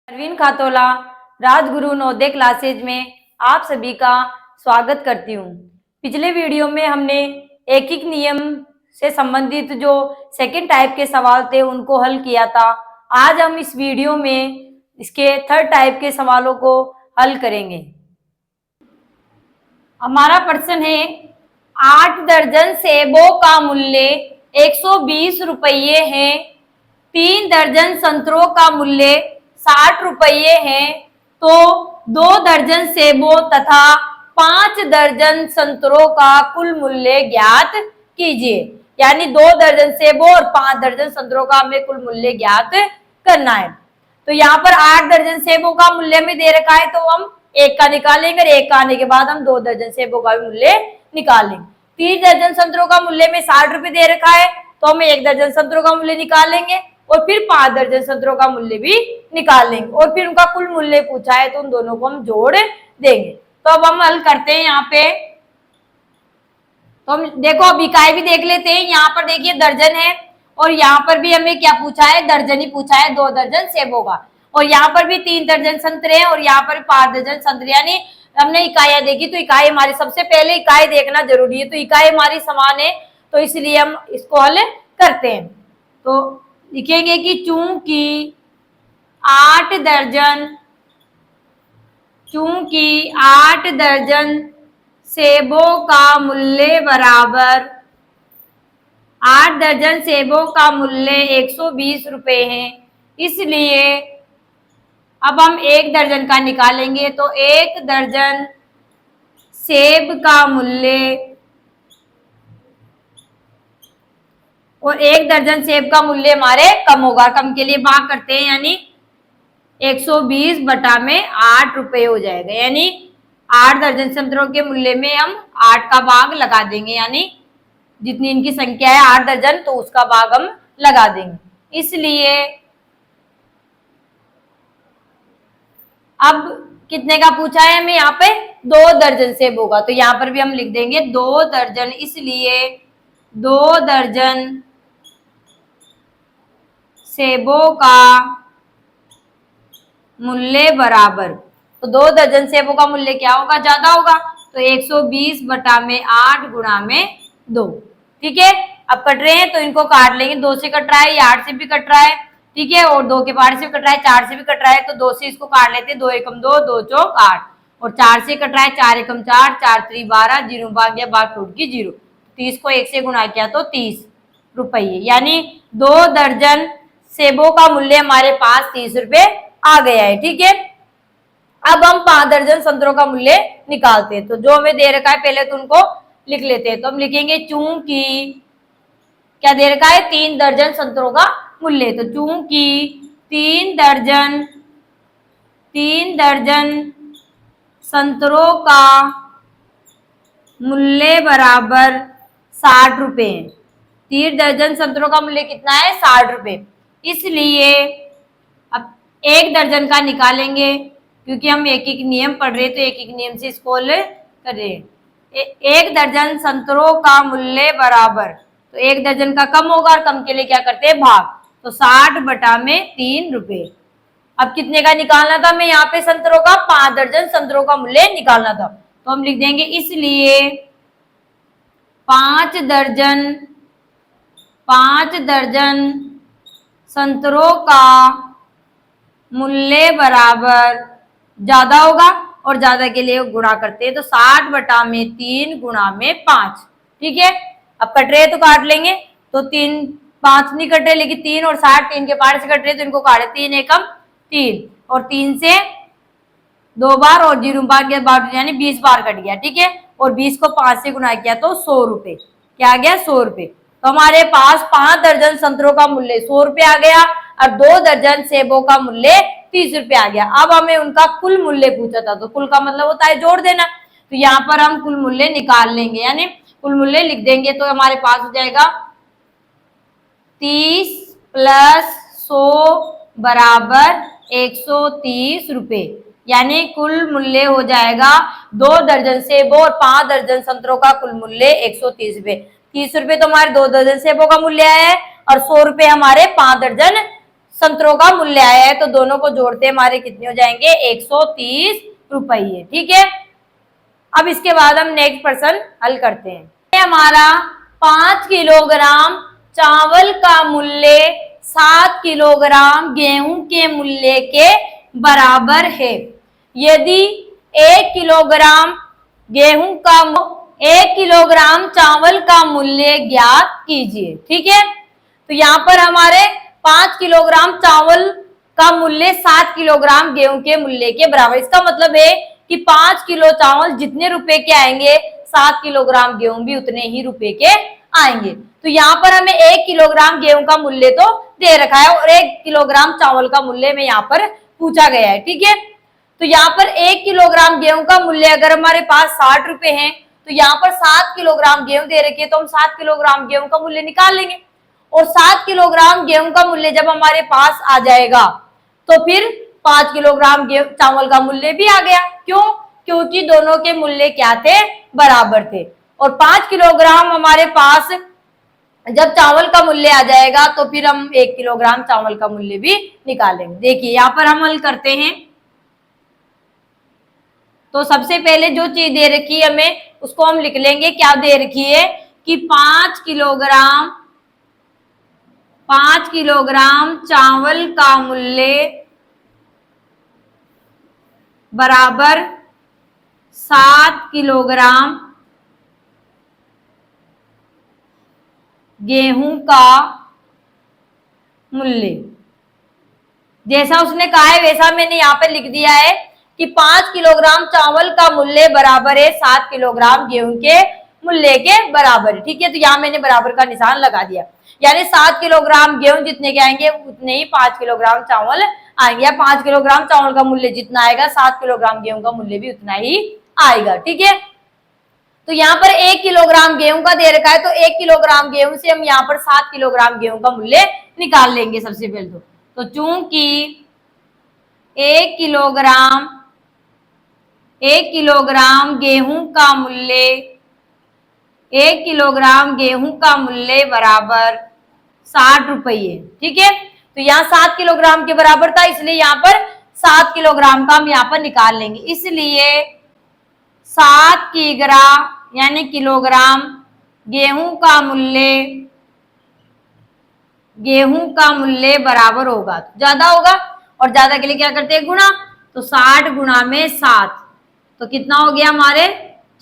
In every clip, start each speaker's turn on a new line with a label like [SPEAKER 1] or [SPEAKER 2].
[SPEAKER 1] Parveen खातोला Rajguru Navodaya classes में आप सभी का स्वागत करती हूँ। पिछले वीडियो में हमने एकीक नियम से संबंधित जो सेकंड टाइप के सवाल थे उनको हल किया था। आज हम इस वीडियो में इसके थर्ड टाइप के सवालों को हल करेंगे। हमारा प्रश्न है 8 दर्जन सेबों का मूल्य 120 रुपये है, 3 दर्जन संतरों का मूल्य 60 रुपये है, तो 2 दर्जन सेबों तथा 5 दर्जन संतरों का कुल मूल्य ज्ञात कीजिए। यानी 2 दर्जन सेबों और 5 दर्जन संतरों का हमें कुल मूल्य ज्ञात करना है। तो यहाँ पर 8 दर्जन सेबों का मूल्य में दे रखा है, तो हम एक का निकालेंगे और एक का आने के बाद हम 2 दर्जन सेबों का भी मूल्य निकालेंगे। 3 दर्जन संतरों का मूल्य में 60 रुपए दे रखा है, तो हम 1 दर्जन संतरों का मूल्य निकालेंगे और फिर 5 दर्जन संतरों का मूल्य भी निकाल लेंगे और फिर उनका कुल मूल्य पूछा है तो उन दोनों को हम जोड़ देंगे। तो अब हम हल करते हैं। यहाँ पे तो हम देखो अब इकाई भी देख लेते हैं। यहाँ पर देखिए दर्जन है और यहाँ पर भी हमें क्या पूछा है, दर्जन ही पूछा है, 2 दर्जन सेबों का। और यहाँ पर भी 3 दर्जन संतरे हैं और यहाँ पर 5 दर्जन संतरे। यानी हमने इकाइयां देखी तो इकाई हमारी सबसे पहले इकाई देखना जरूरी है। तो इकाई हमारी समान है तो इसलिए हम इसको हल करते हैं। तो लिखेंगे कि चूंकि 8 दर्जन सेबों का मूल्य बराबर 8 दर्जन सेबों का मूल्य 120 रुपए है, इसलिए अब हम 1 दर्जन का निकालेंगे। तो 1 दर्जन सेब का मूल्य और 1 दर्जन सेब का मूल्य हमारे कम होगा। कम के लिए भाग करते हैं, यानी 120 बटा में 8 रुपए हो जाएगा। यानी 8 दर्जन संतरों के मूल्य में हम 8 का भाग लगा देंगे, यानी जितनी इनकी संख्या है 8 दर्जन, तो उसका भाग हम लगा देंगे। इसलिए अब कितने का पूछा है हमें, यहाँ पे 2 दर्जन सेब होगा। तो यहाँ पर भी हम लिख देंगे 2 दर्जन, इसलिए 2 दर्जन सेबों का मूल्य बराबर, तो 2 दर्जन सेबों का मूल्य क्या होगा, ज्यादा होगा। तो 120 बटा में 8 गुणा में 2। ठीक है, अब कट रहे हैं तो इनको काट लेंगे। 2 से कट रहा है, 8 से भी कट रहा है, ठीक है, और 2 के 5 से भी कट रहा है, 4 से भी कट रहा है, तो 2 से इसको काट लेते हैं। 2 एकम 2, 2 चौक 8, और 4 से कट रहा है, 4 एकम 4, 4 3 12, 0 भाग गया, भाग टूट की 0। 30 को 1 से गुणा किया तो 30 रुपये, यानी 2 दर्जन सेबों का मूल्य हमारे पास 30 रुपए आ गया है। ठीक है, अब हम 5 दर्जन संतरों का मूल्य निकालते हैं। तो जो हमें दे रखा है पहले तो उनको लिख लेते हैं। तो हम लिखेंगे चूंकि क्या दे रखा है, 3 दर्जन संतरों का मूल्य। तो चूंकि 3 दर्जन संतरों का मूल्य बराबर 60 रुपए है। 3 दर्जन संतरों का मूल्य कितना है, 60 रुपए, इसलिए अब 1 दर्जन का निकालेंगे, क्योंकि हम एक एक नियम पढ़ रहे, तो एक एक नियम से इसको हल कर रहे हैं। 1 दर्जन संतरों का मूल्य बराबर, तो 1 दर्जन का कम होगा और कम के लिए क्या करते हैं, भाग। तो 60 बटा में 3 रुपए। अब कितने का निकालना था हमें, यहाँ पे संतरों का 5 दर्जन संतरों का मूल्य निकालना था। तो हम लिख देंगे इसलिए 5 दर्जन संतरों का मूल्य बराबर ज्यादा होगा और ज्यादा के लिए गुणा करते हैं। तो 60 बटा में 3 गुणा में 5। ठीक है, अब कट रहे तो काट लेंगे। तो 3 5 नहीं कट रहे, लेकिन 3 और 60 3 के 5 से कट रहे, तो इनको काटे। 3 एकम 3 और 3 से 2 बार और 0 बार, यानी 20 बार कट गया। ठीक है, और 20 को 5 से गुणा किया तो 100 रुपए, क्या आ गया, 100 रुपए। तो हमारे पास 5 दर्जन संतरों का मूल्य 100 रुपए आ गया और 2 दर्जन सेबों का मूल्य 30 रुपए आ गया। अब हमें उनका कुल मूल्य पूछा था, तो कुल का मतलब होता है जोड़ देना। तो यहाँ पर हम कुल मूल्य निकाल लेंगे, यानी कुल मूल्य लिख देंगे। तो हमारे पास हो जाएगा 30 प्लस 100 बराबर 130 रुपए, यानी कुल मूल्य हो जाएगा 2 दर्जन सेबों और 5 दर्जन संतरों का कुल मूल्य 130 रुपए। 30 रुपए तो हमारे 2 दर्जन सेबों का मूल्य है और 100 रुपए हमारे 5 दर्जन संतरों का मूल्य आया है, तो दोनों को जोड़ते हमारे कितने हो जाएंगे, 130 रुपये। ठीक है, अब इसके बाद हम नेक्स्ट प्रश्न हल करते हैं। हमारा 5 किलोग्राम चावल का मूल्य 7 किलोग्राम गेहूं के मूल्य के बराबर है। यदि 1 किलोग्राम गेहूं का 1 किलोग्राम चावल का मूल्य ज्ञात कीजिए। ठीक है, तो यहाँ पर हमारे 5 किलोग्राम चावल का मूल्य 7 किलोग्राम गेहूं के मूल्य के बराबर। इसका मतलब है कि 5 किलो चावल जितने रुपए के आएंगे, 7 किलोग्राम गेहूं भी उतने ही रुपए के आएंगे। तो यहाँ पर हमें 1 किलोग्राम गेहूं का मूल्य तो दे रखा है और 1 किलोग्राम चावल का मूल्य में यहाँ पर पूछा गया है। ठीक है, तो यहाँ पर 1 किलोग्राम गेहूं का मूल्य अगर हमारे पास 60 रुपए है, तो यहाँ पर 7 किलोग्राम गेहूं दे रखे, तो हम 7 किलोग्राम गेहूं का मूल्य निकाल लेंगे। और 7 किलोग्राम गेहूं का मूल्य जब हमारे पास आ जाएगा, तो फिर 5 किलोग्राम चावल का मूल्य भी आ गया। क्यों? क्योंकि दोनों के मूल्य क्या थे, बराबर थे। और 5 किलोग्राम हमारे पास जब चावल का मूल्य आ जाएगा, तो फिर हम 1 किलोग्राम चावल का मूल्य भी निकालेंगे। देखिए यहाँ पर हम हल करते हैं। तो सबसे पहले जो चीज दे रखी है हमें, उसको हम लिख लेंगे। क्या दे रखी है कि 5 किलोग्राम चावल का मूल्य बराबर 7 किलोग्राम गेहूं का मूल्य। जैसा उसने कहा है वैसा मैंने यहाँ पे लिख दिया है कि 5 किलोग्राम चावल का मूल्य बराबर है 7 किलोग्राम गेहूं के मूल्य के बराबर। ठीक है, तो यहाँ मैंने बराबर का निशान लगा दिया, यानी 7 किलोग्राम गेहूं जितने के आएंगे उतने ही 5 किलोग्राम चावल आएंगे, या 5 किलोग्राम चावल का मूल्य जितना आएगा 7 किलोग्राम गेहूं का मूल्य भी उतना ही आएगा। ठीक है, तो यहाँ पर 1 किलोग्राम गेहूं का दे रखा है, तो 1 किलोग्राम गेहूं से हम यहाँ पर 7 किलोग्राम गेहूं का मूल्य निकाल लेंगे सबसे पहले। तो चूंकि 1 किलोग्राम गेहूं का मूल्य 1 किलोग्राम गेहूं का मूल्य बराबर 60 रुपये। ठीक है, तो यहाँ 7 किलोग्राम के बराबर था, इसलिए यहाँ पर 7 किलोग्राम का हम यहाँ पर निकाल लेंगे। इसलिए 7 यानी किलोग्राम गेहूं का मूल्य बराबर होगा, तो ज्यादा होगा, और ज्यादा के लिए क्या करते हैं, गुणा। तो 60 गुणा में 7, तो कितना हो गया हमारे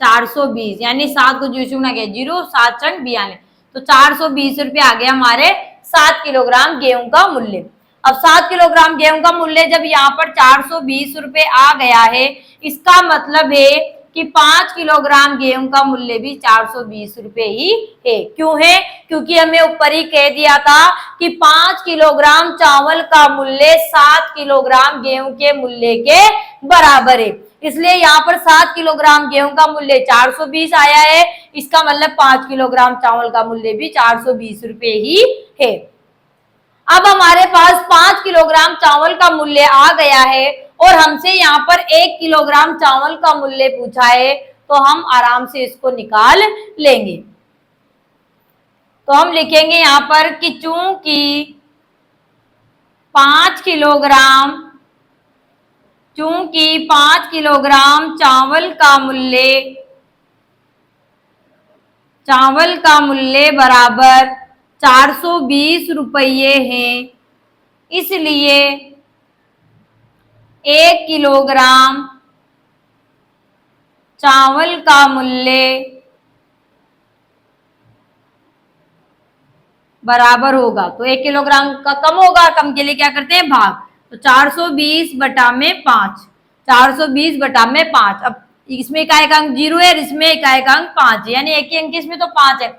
[SPEAKER 1] 420, यानी 7 को 0 से गुणा किया 0, 7 चंग 42, तो 420 रुपये आ गया हमारे 7 किलोग्राम गेहूं का मूल्य। अब 7 किलोग्राम गेहूं का मूल्य जब यहाँ पर 420 रुपये आ गया है, इसका मतलब है कि 5 किलोग्राम गेहूं का मूल्य भी 420 रुपये ही है। क्यों है? क्योंकि हमें ऊपर ही कह दिया था कि 5 किलोग्राम चावल का मूल्य 7 किलोग्राम गेहूं के मूल्य के बराबर है, इसलिए यहाँ पर 7 किलोग्राम गेहूं का मूल्य 420 आया है। इसका मतलब 5 किलोग्राम चावल का मूल्य भी 420 रुपये ही है। अब हमारे पास 5 किलोग्राम चावल का मूल्य आ गया है और हमसे यहाँ पर 1 किलोग्राम चावल का मूल्य पूछा है, तो हम आराम से इसको निकाल लेंगे। तो हम लिखेंगे यहाँ पर कि चूंकि 5 किलोग्राम चावल का मूल्य बराबर 420 रुपये है, इसलिए 1 किलोग्राम चावल का मूल्य बराबर होगा, तो 1 किलोग्राम का कम होगा, कम के लिए क्या करते हैं, भाग। तो 420 बटा में 5, 420 बटा में 5। अब इसमें इकाई अंक 0 है, इसमें इकाई अंक 5 है, यानी एक ही अंक इसमें तो 5 है,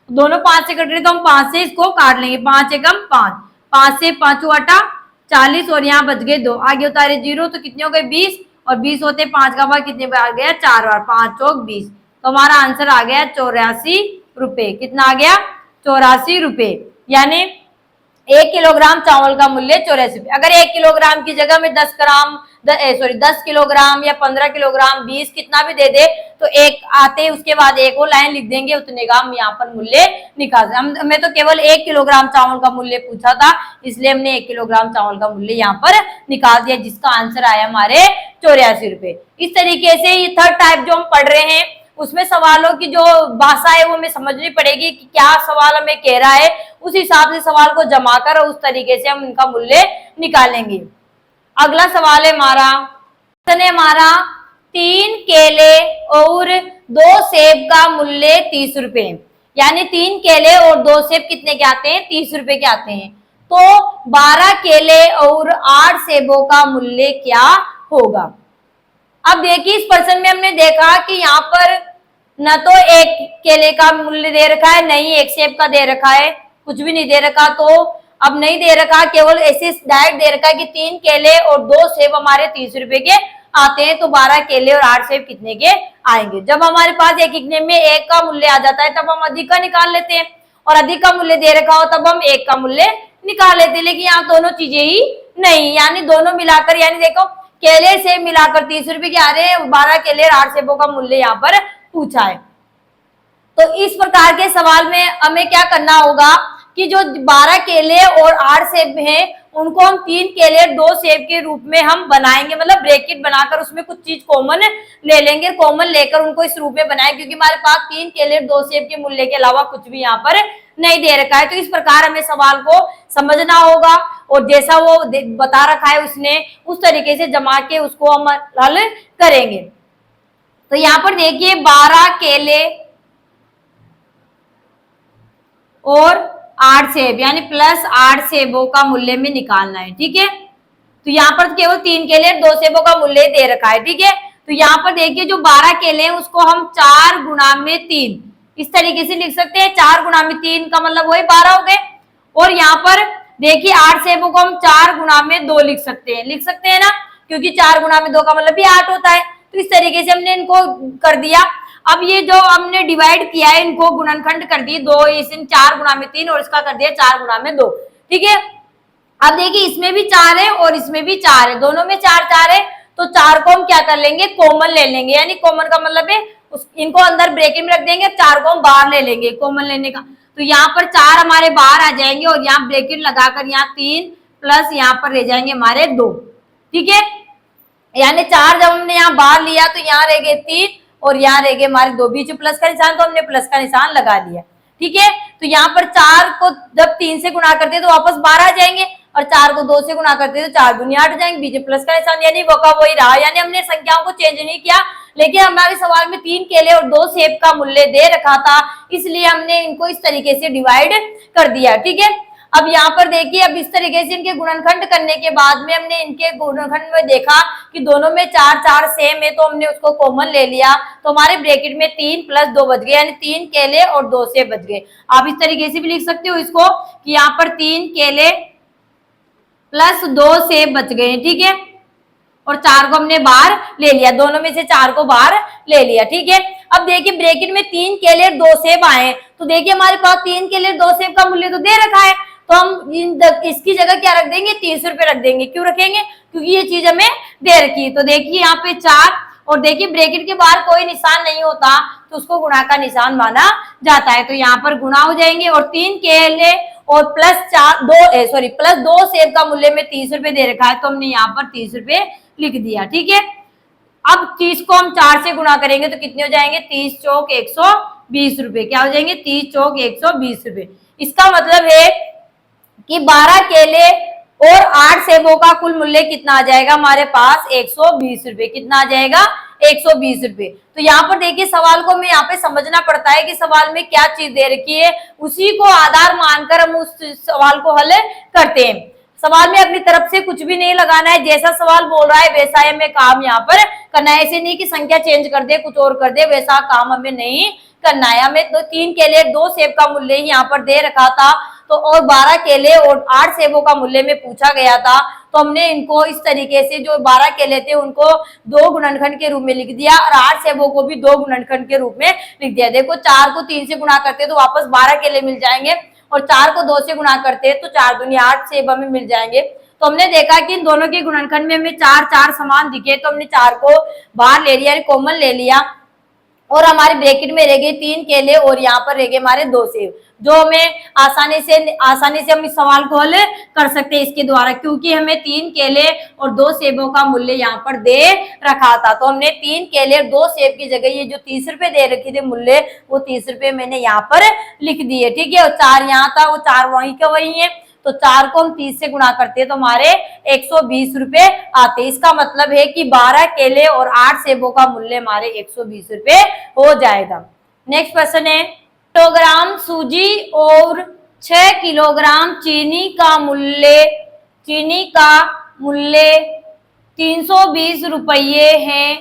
[SPEAKER 1] दोनों 5 से कट रहे, तो हम 5 से इसको काट लेंगे। 5 एकम 5, 5 से 5 अटा 40, और यहाँ बच गए 2, आगे उतारे 0, तो कितने हो गए 20, और 20 होते 5 का भाग कितने बार आ गया, 4 बार, 5 चौक 20, तो हमारा आंसर आ गया 84 रुपये। कितना आ गया, 84 रुपये, यानी 1 किलोग्राम चावल का मूल्य 84 रुपये। अगर 1 किलोग्राम की जगह में 10 ग्राम सॉरी 10 किलोग्राम या 15 किलोग्राम 20 कितना भी दे दे तो एक आते उसके बाद एक और लाइन लिख देंगे, उतने का हम यहाँ पर मूल्य निकाल दें। हमें तो केवल 1 किलोग्राम चावल का मूल्य पूछा था, इसलिए हमने 1 किलोग्राम चावल का मूल्य यहाँ पर निकाल दिया, जिसका आंसर आया हमारे 84 रुपए। इस तरीके से ये थर्ड टाइप जो हम पढ़ रहे हैं उसमें सवालों की जो भाषा है वो हमें समझनी पड़ेगी कि क्या सवाल हमें कह रहा है, उस हिसाब से सवाल को जमा कर उस तरीके से हम इनका मूल्य निकालेंगे। अगला सवाल है हमारा 3 केले और 2 सेब का मूल्य 30 रुपए, यानी 3 केले और 2 सेब कितने के आते हैं, 30 रुपए के आते हैं। तो 12 केले और 8 सेबों का मूल्य क्या होगा। अब देखिए इस प्रश्न में हमने देखा कि यहाँ पर न तो एक केले का मूल्य दे रखा है, नहीं एक सेब का दे रखा है, कुछ भी नहीं दे रखा। तो अब नहीं दे रखा, केवल ऐसे डायरेक्ट दे रखा है कि 3 केले और 2 सेब हमारे 30 रुपए के आते हैं, तो 12 केले और 8 सेब कितने के आएंगे। जब हमारे पास एक इतने में एक का मूल्य आ जाता है तब हम अधिक का निकाल लेते हैं, और अधिक का मूल्य दे रखा हो तब हम एक का मूल्य निकाल लेते हैं। लेकिन यहाँ दोनों चीजें ही नहीं, यानी दोनों मिलाकर, यानी देखो केले सेब मिलाकर 30 रुपए के आ रहे हैं, 12 केले और 8 सेबों का मूल्य यहाँ पर पूछा है। तो इस प्रकार के सवाल में हमें क्या करना होगा कि जो 12 केले और 8 सेब हैं उनको हम 3 केले 2 सेब के रूप में हम बनाएंगे, मतलब ब्रैकेट बनाकर उसमें कुछ चीज कॉमन ले लेंगे, कॉमन लेकर उनको इस रूप में बनाएंगे, क्योंकि हमारे पास 3 केले 2 सेब के मूल्य के अलावा कुछ भी यहाँ पर नहीं दे रखा है। तो इस प्रकार हमें सवाल को समझना होगा और जैसा वो बता रखा है उसने उस तरीके से जमा के उसको हम हल करेंगे। तो यहाँ पर देखिए 12 केले और 8 सेब यानी प्लस 8 सेबों का मूल्य में निकालना है, ठीक है। तो यहाँ पर केवल 3 केले 2 सेबों का मूल्य दे रखा है, ठीक है। तो यहाँ पर देखिए जो 12 केले हैं उसको हम 4 गुणा में 3 इस तरीके से लिख सकते हैं। 4 गुणा में 3 का मतलब वही 12 हो गए। और यहाँ पर देखिए 8 सेबों को हम 4 गुणा में 2 लिख सकते हैं ना, क्योंकि 4 गुणा में 2 का मतलब भी 8 होता है। तो इस तरीके से हमने इनको कर दिया। अब ये जो हमने डिवाइड किया है इनको गुणनखंड कर दिए 2, इस 4 गुणा में 3 और इसका कर दिया 4 गुणा में 2, ठीक है। अब देखिए इसमें भी 4 है और इसमें भी 4 है, दोनों में 4 4 है। तो 4 को हम क्या कर लेंगे, कॉमन ले लेंगे, यानी कॉमन का मतलब है इनको अंदर ब्रैकेट में रख देंगे, 4 को हम बाहर ले लेंगे कॉमन लेने का। तो यहाँ पर 4 हमारे बाहर आ जाएंगे और यहाँ ब्रैकेट लगाकर यहाँ 3 प्लस यहाँ पर रह जाएंगे हमारे 2, ठीक है। यानी 4 जब हमने यहाँ बाहर लिया तो यहाँ रह गए 3 और यहाँ रह गए हमारे 2, बीच में प्लस का निशान, तो हमने प्लस का निशान लगा लिया, ठीक है। तो यहाँ पर 4 को जब 3 से गुणा करते तो वापस 12 आ जाएंगे और 4 को 2 से गुणा करते तो 4 दूनी 8 जाएंगे, बीच में प्लस का निशान, यानी वो का वही रहा। यानी हमने संख्याओं को चेंज नहीं किया, लेकिन हमारे सवाल में 3 केले और 2 सेब का मूल्य दे रखा था, इसलिए हमने इनको इस तरीके से डिवाइड कर दिया, ठीक है। अब यहाँ पर देखिए अब इस तरीके से इनके गुणनखंड करने के बाद में हमने इनके गुणनखंड में देखा कि दोनों में 4 4 सेम है, तो हमने उसको कॉमन ले लिया। तो हमारे ब्रैकेट में 3 प्लस 2 बच गए, यानी 3 केले और 2 सेब बच गए। आप इस तरीके से भी लिख सकते हो इसको कि यहाँ पर 3 केले प्लस 2 सेब बच गए, ठीक है। और 4 को हमने बाहर ले लिया, दोनों में से 4 को बाहर ले लिया, ठीक है। अब देखिए ब्रैकेट में 3 केले 2 सेब आए, तो देखिए हमारे पास 3 केले 2 सेब का मूल्य तो दे रखा है, तो हम इसकी जगह क्या रख देंगे, 30 रुपए रख देंगे। क्यों रखेंगे, क्योंकि ये चीज हमें दे रखी है। तो देखिए यहाँ पे 4 और देखिए ब्रैकेट के बाहर कोई निशान नहीं होता तो उसको गुणा का निशान माना जाता है, तो यहाँ पर गुणा हो जाएंगे। और 3 केले और प्लस 2 सेब का मूल्य में 30 रुपए दे रखा है, तो हमने यहाँ पर 30 रुपए लिख दिया, ठीक है। अब 30 को हम 4 से गुणा करेंगे तो कितने हो जाएंगे, 30 चौक 120 रुपए। क्या हो जाएंगे, 30 चौक 120 रुपए। इसका मतलब है कि 12 केले और 8 सेबों का कुल मूल्य कितना आ जाएगा हमारे पास, 120 रुपए। कितना आ जाएगा, 120 रुपए। तो यहाँ पर देखिए सवाल को हमें यहाँ पे समझना पड़ता है कि सवाल में क्या चीज दे रखी है, उसी को आधार मानकर हम उस सवाल को हल करते हैं। सवाल में अपनी तरफ से कुछ भी नहीं लगाना है, जैसा सवाल बोल रहा है वैसा ही हमें काम यहाँ पर करना है। ऐसे नहीं कि संख्या चेंज कर दे कुछ और कर दे, वैसा काम हमें नहीं करना है। हमें 3 केले 2 सेब का मूल्य ही यहाँ पर दे रखा था, तो और 12 केले और 8 सेबों का मूल्य में पूछा गया था, तो हमने इनको इस तरीके से जो 12 केले थे उनको 2 गुणनखंड के रूप में लिख दिया और 8 सेबों को भी 2 गुणनखंड के रूप में लिख दिया। देखो 4 को 3 से गुणा करते तो वापस 12 केले मिल जाएंगे और 4 को 2 से गुणा करते तो 4 दूनी 8 सेब हमें मिल जाएंगे। तो हमने देखा कि इन दोनों के गुणनखंड में हमें चार चार समान दिखे, तो हमने चार को बाहर ले लिया, कॉमन ले लिया, और हमारे ब्रैकेट में रह गए 3 केले और यहाँ पर रह गए हमारे 2 सेब, जो हमें आसानी से हम इस सवाल को हल कर सकते हैं इसके द्वारा, क्योंकि हमें 3 केले और 2 सेबों का मूल्य यहाँ पर दे रखा था। तो हमने 3 केले और 2 सेब की जगह ये जो 30 रुपए दे रखी थी मूल्य, वो 30 रुपए मैंने यहाँ पर लिख दिए, ठीक है। और 4 यहाँ था, वो 4 वहीं का वही है, तो 4 को हम 30 से गुणा करते हैं तो हमारे 120 रुपए आते हैं। इसका मतलब है कि 12 केले और 8 सेबों का मूल्य हमारे 120 रुपए हो जाएगा। नेक्स्ट क्वेश्चन है, किलोग्राम सूजी और 6 किलोग्राम चीनी का मूल्य 320 रुपये है।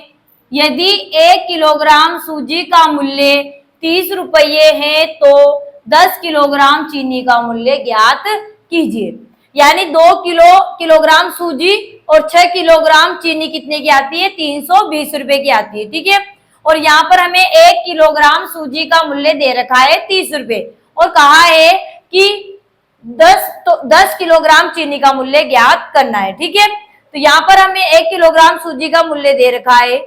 [SPEAKER 1] यदि 1 किलोग्राम सूजी का मूल्य 30 रुपये है तो 10 किलोग्राम चीनी का मूल्य ज्ञात कीजिए। यानी 2 किलोग्राम सूजी और 6 किलोग्राम चीनी कितने की आती है, 320 रुपए की आती है, ठीक है। और यहाँ पर हमें 1 किलोग्राम सूजी का मूल्य दे रखा है 30 रुपए, और कहा है कि 10 किलोग्राम चीनी का मूल्य ज्ञात करना है, ठीक है। तो यहाँ पर हमें 1 किलोग्राम सूजी का मूल्य दे रखा है,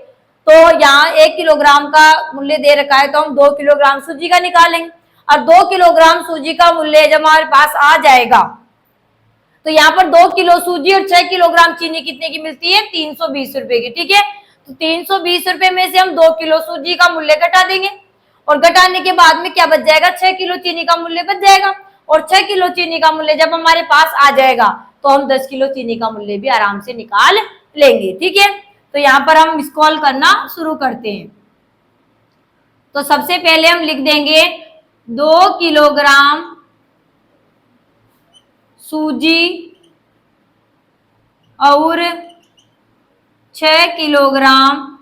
[SPEAKER 1] तो यहाँ 1 किलोग्राम का मूल्य दे रखा है, तो हम 2 किलोग्राम सूजी का निकालेंगे, और 2 किलोग्राम सूजी का मूल्य जब हमारे पास आ जाएगा तो यहाँ पर 2 किलो सूजी और 6 किलोग्राम चीनी कितने की मिलती है, 320 रुपए की, ठीक है। तो 320 रुपए में से हम 2 किलो सूजी का मूल्य घटा देंगे, और घटाने के बाद में क्या बच जाएगा, 6 किलो चीनी का मूल्य बच जाएगा, और 6 किलो चीनी का मूल्य जब हमारे पास आ जाएगा तो हम 10 किलो चीनी का मूल्य भी आराम से निकाल लेंगे, ठीक है। तो यहाँ पर हम इसको हल करना शुरू करते हैं। तो सबसे पहले हम लिख देंगे 2 किलोग्राम सूजी और 6 किलोग्राम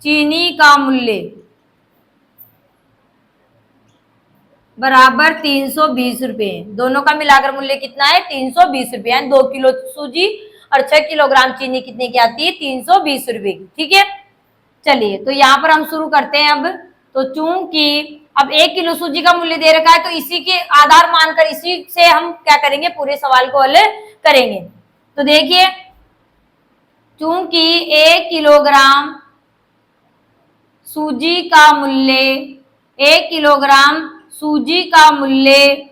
[SPEAKER 1] चीनी का मूल्य बराबर 320 रुपए। दोनों का मिलाकर मूल्य कितना है, 320 रुपए। यानी 2 किलो सूजी और 6 किलोग्राम चीनी कितने की आती है, 320 रुपए की, ठीक है। चलिए, तो यहाँ पर हम शुरू करते हैं अब। तो चूंकि अब 1 किलो सूजी का मूल्य दे रखा है, तो इसी के आधार मानकर इसी से हम क्या करेंगे, पूरे सवाल को हल करेंगे। तो देखिए, चूंकि 1 किलोग्राम सूजी का मूल्य 1 किलोग्राम सूजी का मूल्य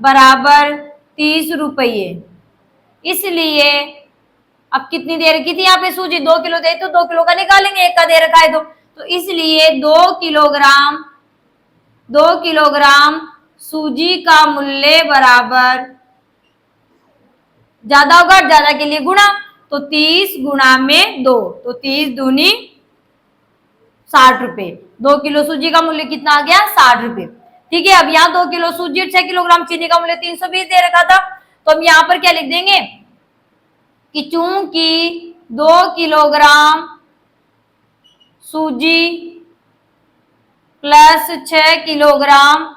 [SPEAKER 1] बराबर 30 रुपये, इसलिए अब कितनी दे रखी थी यहाँ पे सूजी, 2 किलो दे तो 2 किलो का निकालेंगे, 1 का दे रखा है तो इसलिए 2 किलोग्राम सूजी का मूल्य बराबर, ज्यादा होगा ज्यादा के लिए गुणा, तो 30 गुणा में 2, तो 30 दूनी 60 रुपए। 2 किलो सूजी का मूल्य कितना आ गया, 60 रुपए, ठीक है। अब यहाँ 2 किलो सूजी और 6 किलोग्राम चीनी का मूल्य 320 दे रखा था, तो हम यहाँ पर क्या लिख देंगे कि चूंकि 2 किलोग्राम सूजी प्लस 6 किलोग्राम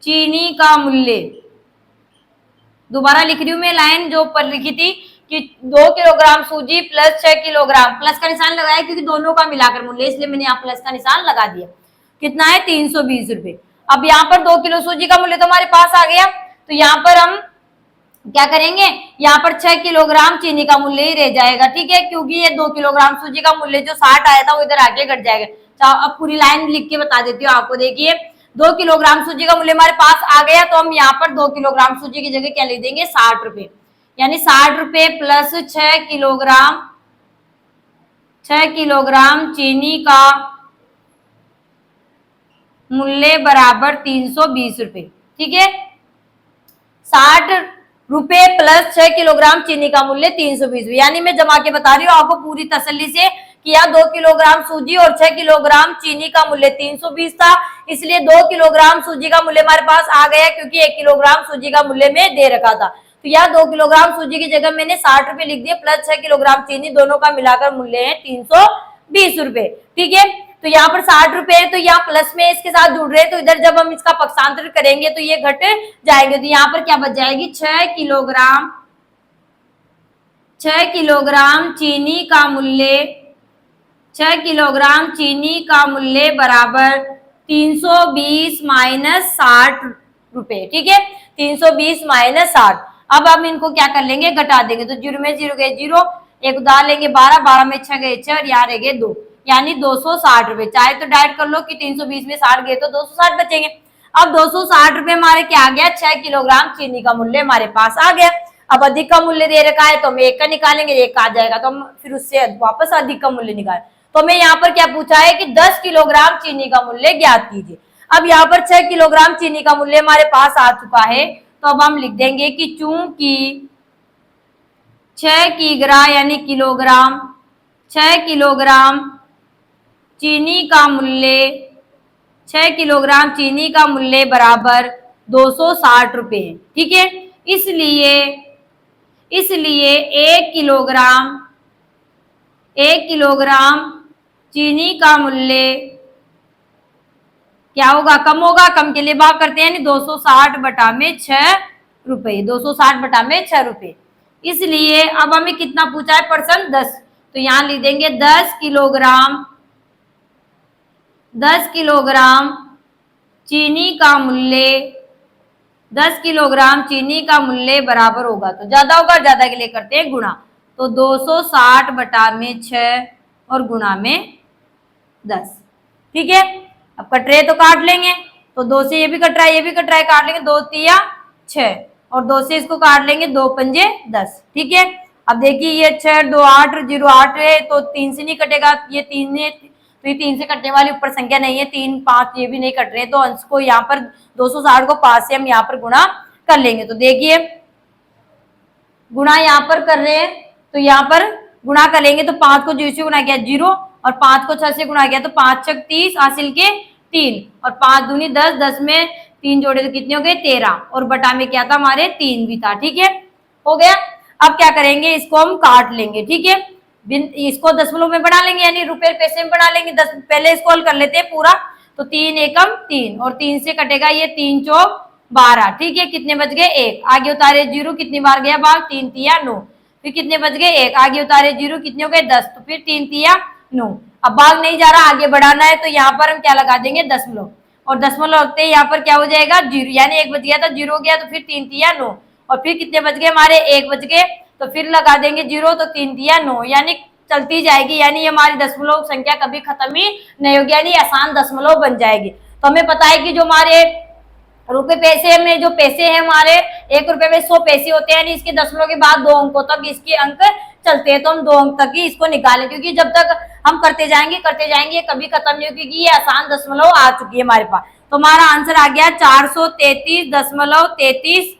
[SPEAKER 1] चीनी का मूल्य, दोबारा लिख रही हूं मैं लाइन जो ऊपर लिखी थी कि 2 किलोग्राम सूजी प्लस 6 किलोग्राम, प्लस का निशान लगाया क्योंकि दोनों का मिलाकर मूल्य, इसलिए मैंने यहाँ प्लस का निशान लगा दिया। कितना है, 320 रुपए। अब यहाँ पर 2 किलो सूजी का मूल्य तो हमारे पास आ गया, तो यहाँ पर हम क्या करेंगे, यहाँ पर 6 किलोग्राम चीनी का मूल्य ही रह जाएगा, ठीक है, क्योंकि ये 2 किलोग्राम सूजी का मूल्य जो 60 आया था वो इधर आगे घट जाएगा। अब पूरी लाइन लिख के बता देती हूँ आपको। देखिए, 2 किलोग्राम सूजी का मूल्य हमारे पास आ गया, तो हम यहाँ पर 2 किलोग्राम सूजी की जगह क्या लिख देंगे, 60 रुपए। यानी 60 रुपए प्लस 6 किलोग्राम चीनी का मूल्य बराबर 320 रुपए, ठीक है। 60 रुपए प्लस 6 किलोग्राम चीनी का मूल्य 320, यानी मैं जमा के बता रही हूँ आपको पूरी तसल्ली से कि यहाँ 2 किलोग्राम सूजी और 6 किलोग्राम चीनी का मूल्य 320 था, इसलिए 2 किलोग्राम सूजी का मूल्य हमारे पास आ गया, क्योंकि 1 किलोग्राम सूजी का मूल्य में दे रखा था। तो यहाँ 2 किलोग्राम सूजी की जगह मैंने 60 रुपए लिख दिए, प्लस 6 किलोग्राम चीनी, दोनों का मिलाकर मूल्य है 320 रुपए, ठीक है। तो यहाँ पर 60 रुपए है, तो यहाँ प्लस में इसके साथ जुड़ रहे हैं, तो इधर जब हम इसका पक्षांतर करेंगे तो ये घट जाएंगे, तो यहाँ पर क्या बच जाएगी, 6 किलोग्राम चीनी का मूल्य, 6 किलोग्राम चीनी का मूल्य बराबर 320 माइनस 60 रुपए, ठीक है। 320 माइनस 60। अब हम इनको क्या कर लेंगे, घटा देंगे। तो 0 में 0 गए 0, एक उधार लेंगे 12, 12 में 6 गए 6 और यहाँ रह गए 2, यानी 260 रुपए। चाहे तो डाइट कर लो कि 320 में 60 गए तो 260 बचेंगे। अब 260 रुपए हमारे क्या आ गया, 6 किलोग्राम चीनी का मूल्य हमारे पास आ गया। अब अधिक का मूल्य दे रखा है तो हम एक का निकालेंगे, एक का आ जाएगा तो हम फिर उससे वापस अधिक का मूल्य निकालें। तो हमें यहाँ पर क्या पूछा है कि 10 किलोग्राम चीनी का मूल्य ज्ञात कीजिए। अब यहाँ पर 6 किलोग्राम चीनी का मूल्य हमारे पास आ चुका है, तो अब हम लिख देंगे कि चूंकि 6 किग्रा यानी किलोग्राम, 6 किलोग्राम चीनी का मूल्य, 6 किलोग्राम चीनी का मूल्य बराबर 260 रुपए है। ठीक है, इसलिए 1 किलोग्राम चीनी का मूल्य क्या होगा, कम होगा। कम के लिए भाग करते हैं, यानी 260 बटा में 6 रुपए, 260 बटा में 6 रुपए। इसलिए अब हमें कितना पूछा है, परसेंट 10, तो यहां लिख देंगे 10 किलोग्राम चीनी का मूल्य, 10 किलोग्राम चीनी का मूल्य बराबर होगा, तो ज्यादा होगा, ज्यादा के लिए करते हैं गुणा, तो 260 बटा में 6 और गुणा में 10। ठीक है, अब कट रहे तो काट लेंगे, तो 2 से ये भी कट रहा है, ये भी कट रहा है, काट लेंगे, 2 तिया 6 और 2 से इसको काट लेंगे, 2 पंजे 10। ठीक है, अब देखिए ये 6 2 8 0 8 है, तो 3 से नहीं कटेगा, ये 3 है तो ये 3 से कटने वाली ऊपर संख्या नहीं है, 3 5 ये भी नहीं कट रहे, तो अंश को यहाँ पर 260 को 5 से हम यहाँ पर गुणा कर लेंगे। तो देखिए गुणा यहाँ पर कर रहे हैं, तो यहाँ पर गुणा कर लेंगे, तो 5 को 0 से गुणा किया 0 और 5 को 6 से गुणा किया तो 5 6 30 हासिल के 3 और 5 दूनी 10, 10 में 3 जोड़े तो कितने हो गए 13 और बटा में क्या था हमारे 3 भी था। ठीक है, हो गया। अब क्या करेंगे, इसको हम काट लेंगे। ठीक है, इसको दशमलव में बना लेंगे, यानी रुपए पैसे में बना लेंगे। 10 पहले इसको हल कर लेते हैं पूरा, तो 3 एकम 3 और 3 से कटेगा ये 3 चौक 12। ठीक है, कितने बच गए 1, आगे उतारे 0, कितनी बार गया भाग, 3 तिया 9, फिर कितने बच गए 1, आगे उतारे 0, कितने हो गए 10, तो फिर 3 तिया 9। अब भाग नहीं जा रहा, आगे बढ़ाना है, तो यहाँ पर हम क्या लगा देंगे दशमलव, और दशमलव लगते यहाँ पर क्या हो जाएगा 0, यानी 1 बच गया था 0 हो गया, तो फिर 3 तिया 9 और फिर कितने बच गए हमारे 1 बच गए, तो फिर लगा देंगे 0, तो 3 तिया 9, यानी चलती जाएगी, यानी हमारी दशमलव संख्या कभी खत्म ही नहीं होगी, यानी आसान दशमलव बन जाएगी। तो हमें पता है कि जो हमारे रुपए पैसे में जो पैसे हैं हमारे 1 रुपए में 100 पैसे होते हैं, यानी इसके दशमलव के बाद 2 अंकों तक इसके अंक चलते हैं, तो हम 2 अंक तक ही इसको निकालें, क्योंकि जब तक हम करते जाएंगे कभी खत्म नहीं होगी, क्योंकि ये आसान दशमलव आ चुकी है हमारे पास। तो हमारा आंसर आ गया 433.33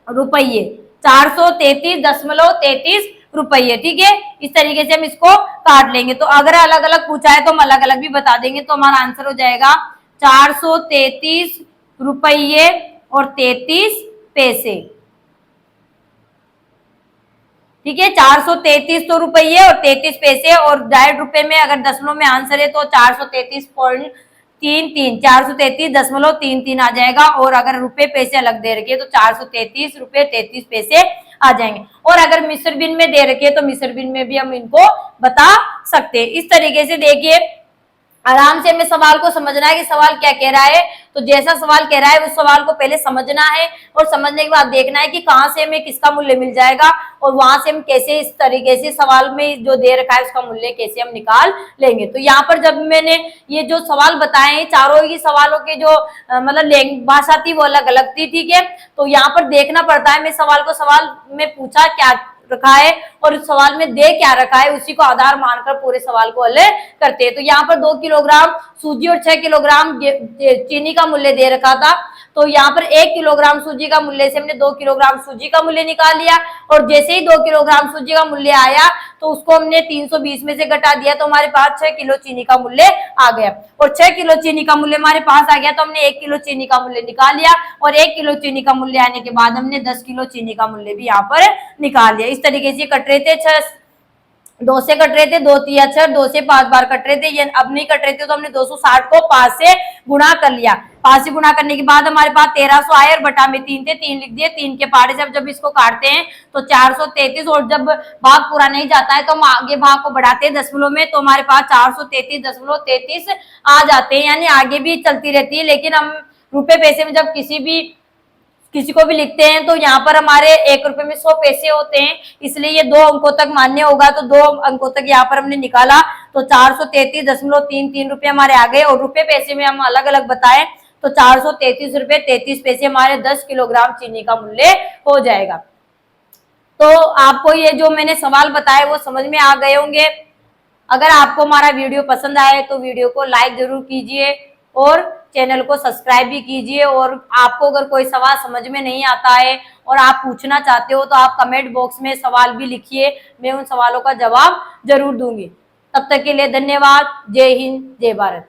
[SPEAKER 1] रुपये, 433.33 रुपये। ठीक है, इस तरीके से हम इसको काट लेंगे। तो अगर अलग अलग पूछा है तो हम अलग अलग भी बता देंगे, तो हमारा आंसर हो जाएगा 433 रुपये और 33 पैसे। ठीक है, 433 तो रुपये और 33 पैसे, और डायरेक्ट रुपए में अगर दशमलव में आंसर है तो 433.33 433.33 आ जाएगा, और अगर रुपए पैसे अलग दे रखे तो 433 रुपये 33 पैसे आ जाएंगे। और अगर मिस्र बिन में दे रखे तो मिस्र बिन में भी हम इनको बता सकते हैं। इस तरीके से देखिए आराम से हमें सवाल को समझना है कि सवाल क्या कह रहा है, तो जैसा सवाल कह रहा है उस सवाल को पहले समझना है, और समझने के बाद देखना है कि कहाँ से हमें किसका मूल्य मिल जाएगा, और वहां से हम कैसे इस तरीके से सवाल में जो दे रखा है उसका मूल्य कैसे हम निकाल लेंगे। तो यहाँ पर जब मैंने ये जो सवाल बताए हैं चारों ही सवालों के जो मतलब भाषा थी वो अलग अलग थी। ठीक है, तो यहाँ पर देखना पड़ता है मैं सवाल में पूछा क्या रखा है और इस सवाल में दे क्या रखा है, उसी को आधार मानकर पूरे सवाल को हल करते हैं। तो यहाँ पर 2 किलोग्राम सूजी और 6 किलोग्राम चीनी का मूल्य दे रखा था, तो यहाँ पर 1 किलोग्राम सूजी का मूल्य से हमने 2 किलोग्राम सूजी का मूल्य निकाल लिया, और जैसे ही 2 किलोग्राम सूजी का मूल्य आया तो उसको हमने 320 में से घटा दिया, तो हमारे पास 6 किलो चीनी का मूल्य आ गया, और 6 किलो चीनी का मूल्य हमारे पास आ गया, तो हमने 1 किलो चीनी का मूल्य निकाल लिया, और 1 किलो चीनी का मूल्य आने के बाद हमने 10 किलो चीनी का मूल्य भी यहाँ पर निकाल लिया। इस तरीके से कट रहे थे 2 से कट रहे थे, 2 तिया 6, 2 से 5 बार कट रहे थे, ये अब नहीं कट रहे थे, तो हमने 260 को 5 से गुणा कर लिया। 5 से गुणा करने के बाद हमारे पास 1300 आए, और बटा में 3 थे, 3 लिख दिए। 3 के पारे से जब इसको काटते हैं तो 433, और जब भाग पूरा नहीं जाता है तो हम आगे भाग को बढ़ाते हैं दशमलव में, तो हमारे पास 433.33 आ जाते हैं, यानी आगे भी चलती रहती है। लेकिन हम रुपए पैसे में जब किसी भी किसी को भी लिखते हैं तो यहाँ पर हमारे 1 रुपए में 100 पैसे होते हैं, इसलिए ये 2 अंकों तक मान्य होगा। तो 2 अंकों तक यहाँ पर हमने निकाला तो 433.33 रुपए हमारे आ गए। और रुपए पैसे में हम अलग अलग बताएं तो 433 रुपए 33 पैसे हमारे 10 किलोग्राम चीनी का मूल्य हो जाएगा। तो आपको ये जो मैंने सवाल बताए वो समझ में आ गए होंगे। अगर आपको हमारा वीडियो पसंद आए तो वीडियो को लाइक जरूर कीजिए और चैनल को सब्सक्राइब भी कीजिए। और आपको अगर कोई सवाल समझ में नहीं आता है और आप पूछना चाहते हो तो आप कमेंट बॉक्स में सवाल भी लिखिए, मैं उन सवालों का जवाब जरूर दूंगी। तब तक के लिए धन्यवाद। जय हिंद, जय भारत।